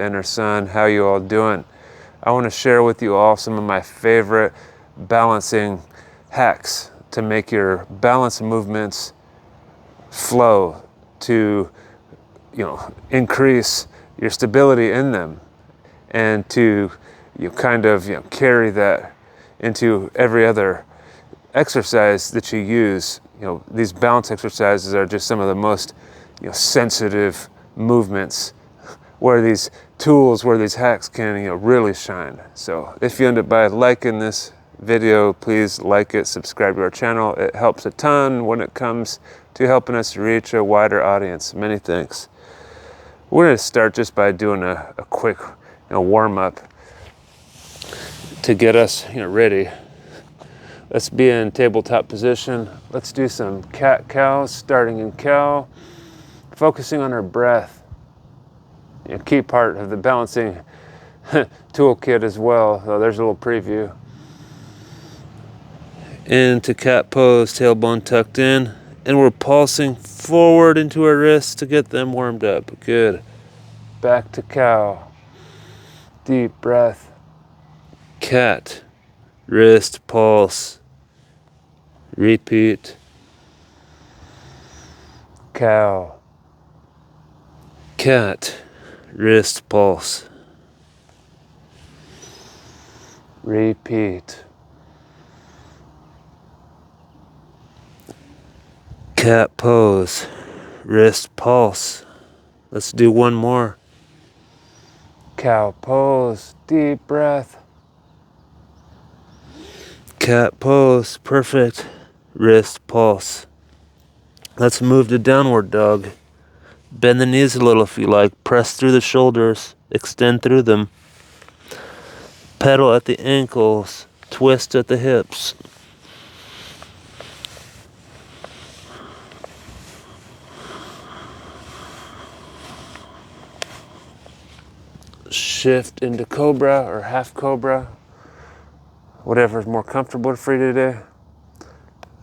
Inner Son. How you all doing? I want to share with you all some of my favorite balancing hacks to make your balance movements flow, to increase your stability in them, and to carry that into every other exercise that you use. These balance exercises are just some of the most sensitive movements where these tools, where these hacks can really shine. So if you end up by liking this video, please like it, subscribe to our channel. It helps a ton when it comes to helping us reach a wider audience. Many thanks. We're going to start just by doing a quick warm up to get us ready. Let's be in tabletop position. Let's do some cat-cow, starting in cow, focusing on our breath. A key part of the balancing toolkit as well. So there's a little preview. Into cat pose, tailbone tucked in, and we're pulsing forward into our wrists to get them warmed up. Good. Back to cow. Deep breath. Cat. Wrist pulse. Repeat. Cow. Cat. Wrist pulse. Repeat. Cat pose. Wrist pulse. Let's do one more. Cow pose. Deep breath. Cat pose. Perfect. Wrist pulse. Let's move to downward dog. Bend the knees a little if you like. Press through the shoulders. Extend through them. Pedal at the ankles. Twist at the hips. Shift into cobra or half cobra. Whatever's more comfortable for you today.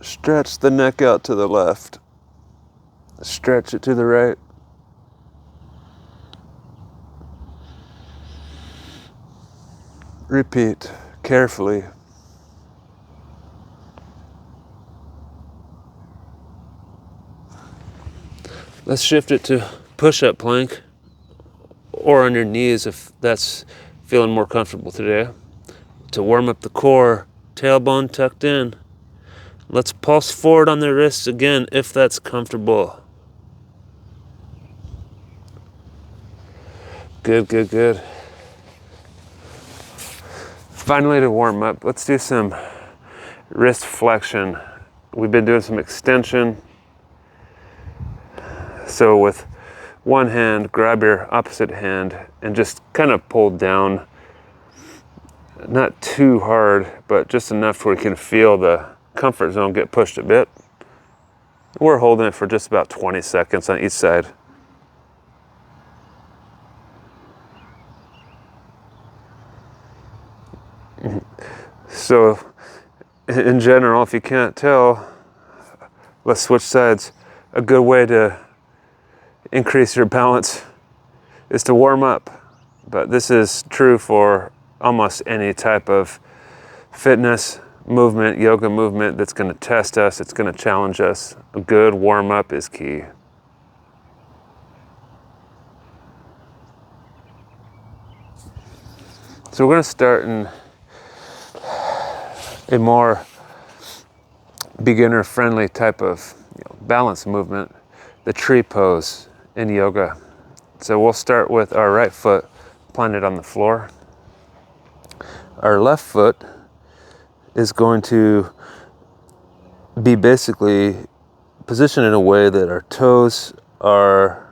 Stretch the neck out to the left. Stretch it to the right. Repeat carefully. Let's shift it to push-up plank, or on your knees if that's feeling more comfortable today. To warm up the core, tailbone tucked in. Let's pulse forward on the wrists again if that's comfortable. Good, good, good. Finally, to warm up, let's do some wrist flexion. We've been doing some extension. So with one hand, grab your opposite hand and just kind of pull down. Not too hard, but just enough where you can feel the comfort zone get pushed a bit. We're holding it for just about 20 seconds on each side. So in general, if you can't tell, let's switch sides. A good way to increase your balance is to warm up, but this is true for almost any type of fitness movement, yoga movement that's going to test us, it's going to challenge us. A good warm up is key. So we're going to start in a more beginner friendly type of balance movement, the tree pose in yoga. So we'll start with our right foot planted on the floor. Our left foot is going to be basically positioned in a way that our toes are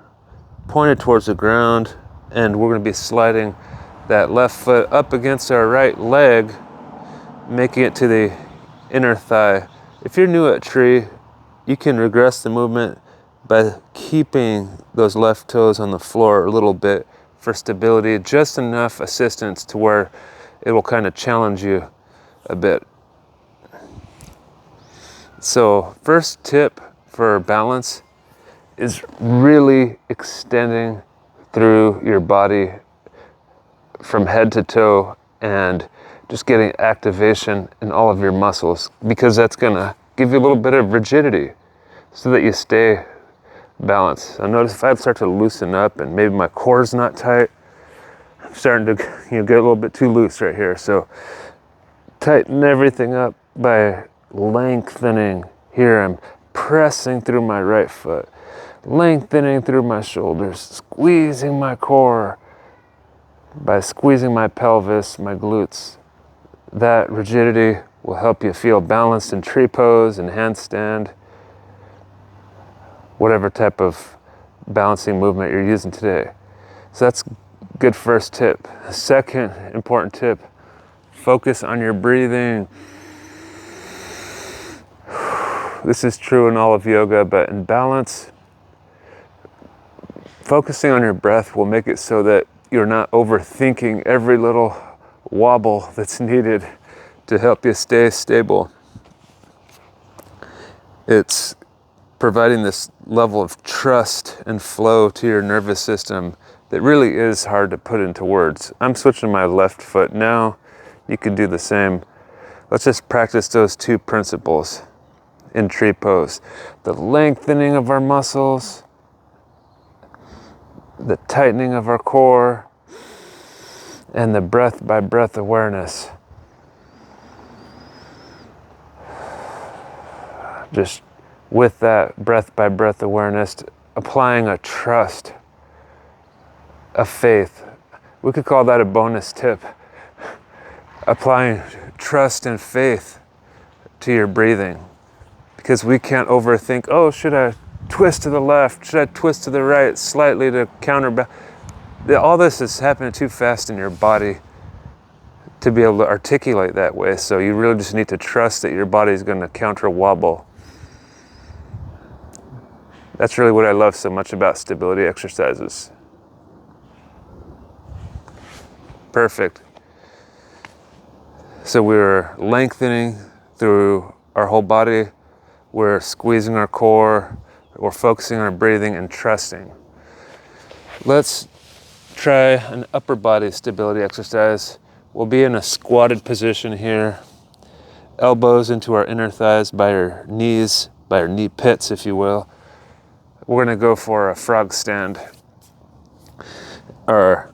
pointed towards the ground, and we're going to be sliding that left foot up against our right leg, making it to the inner thigh. If you're new at tree, you can regress the movement by keeping those left toes on the floor a little bit for stability, just enough assistance to where it will kind of challenge you a bit. So first tip for balance is really extending through your body from head to toe and just getting activation in all of your muscles, because that's gonna give you a little bit of rigidity so that you stay balanced. So notice if I start to loosen up and maybe my core's not tight, I'm starting to get a little bit too loose right here. So tighten everything up by lengthening. Here I'm pressing through my right foot, lengthening through my shoulders, squeezing my core by squeezing my pelvis, my glutes. That rigidity will help you feel balanced in tree pose and handstand, whatever type of balancing movement you're using today. So that's a good first tip. Second important tip, focus on your breathing. This is true in all of yoga, but in balance, focusing on your breath will make it so that you're not overthinking every little wobble that's needed to help you stay stable. It's providing this level of trust and flow to your nervous system that really is hard to put into words. I'm switching my left foot now. You can do the same. Let's just practice those two principles in tree pose. The lengthening of our muscles, the tightening of our core, and the breath by breath awareness. Just with that breath by breath awareness, applying a trust, a faith. We could call that a bonus tip. Applying trust and faith to your breathing. Because we can't overthink, oh, should I twist to the left? Should I twist to the right slightly to counterbalance? All this is happening too fast in your body to be able to articulate that way. So you really just need to trust that your body is going to counter wobble. That's really what I love so much about stability exercises. Perfect. So we're lengthening through our whole body. We're squeezing our core. We're focusing on our breathing and trusting. Let's try an upper body stability exercise. We'll be in a squatted position here. Elbows into our inner thighs by our knees, by our knee pits, if you will. We're gonna go for a frog stand. Our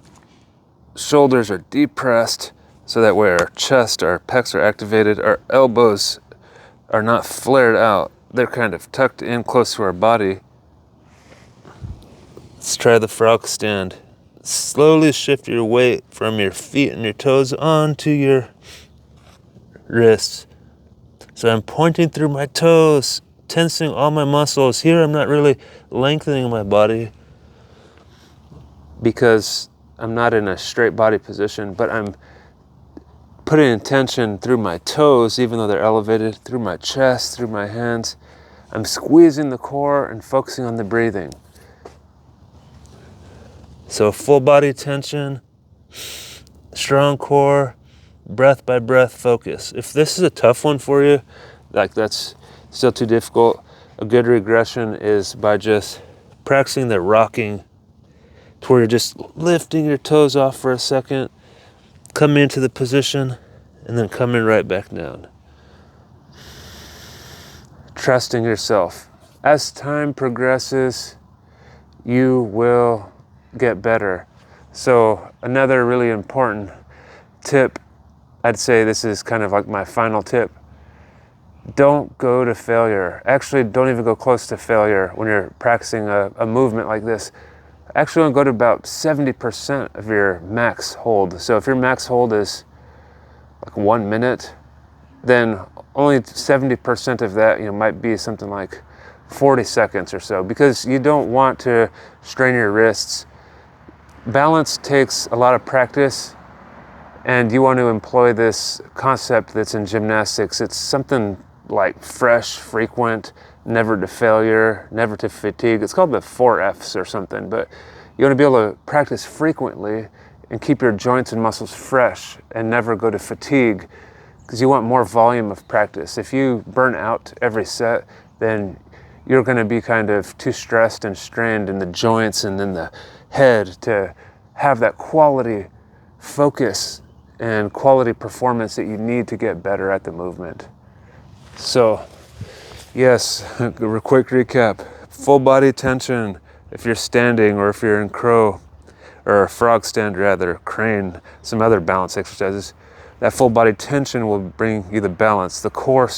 shoulders are depressed so that way our chest, our pecs are activated. Our elbows are not flared out. They're kind of tucked in close to our body. Let's try the frog stand. Slowly shift your weight from your feet and your toes onto your wrists. So I'm pointing through my toes, tensing all my muscles. Here I'm not really lengthening my body because I'm not in a straight body position, but I'm putting tension through my toes, even though they're elevated, through my chest, through my hands. I'm squeezing the core and focusing on the breathing. So full body tension, strong core, breath by breath focus. If this is a tough one for you, like that's still too difficult, a good regression is by just practicing the rocking to where you're just lifting your toes off for a second, coming into the position, and then coming right back down. Trusting yourself. As time progresses, you will get better. So another really important tip, I'd say this is kind of like my final tip. Don't go to failure. Actually, don't even go close to failure when you're practicing a movement like this. Actually, only go to about 70% of your max hold. So if your max hold is like 1 minute, then only 70% of that, might be something like 40 seconds or so, because you don't want to strain your wrists. Balance takes a lot of practice, and you want to employ this concept that's in gymnastics. It's something like fresh, frequent, never to failure, never to fatigue. It's called the 4Fs or something, but you want to be able to practice frequently and keep your joints and muscles fresh and never go to fatigue, because you want more volume of practice. If you burn out every set, then you're going to be kind of too stressed and strained in the joints and in the head to have that quality focus and quality performance that you need to get better at the movement. So, yes, a quick recap. Full body tension if you're standing, or if you're in crow, or frog stand rather, crane, some other balance exercises. That full body tension will bring you the balance. The core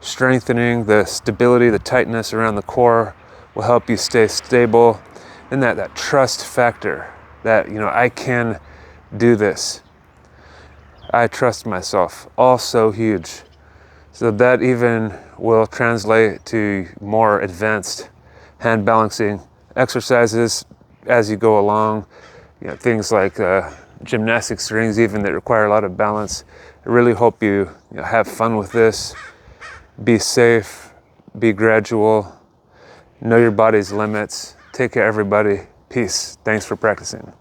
strengthening, the stability, the tightness around the core will help you stay stable. And that trust factor, that, I can do this. I trust myself, also huge. So that even will translate to more advanced hand balancing exercises as you go along. Things like gymnastics rings even that require a lot of balance. I really hope you have fun with this. Be safe, be gradual, know your body's limits. Take care, everybody. Peace. Thanks for practicing.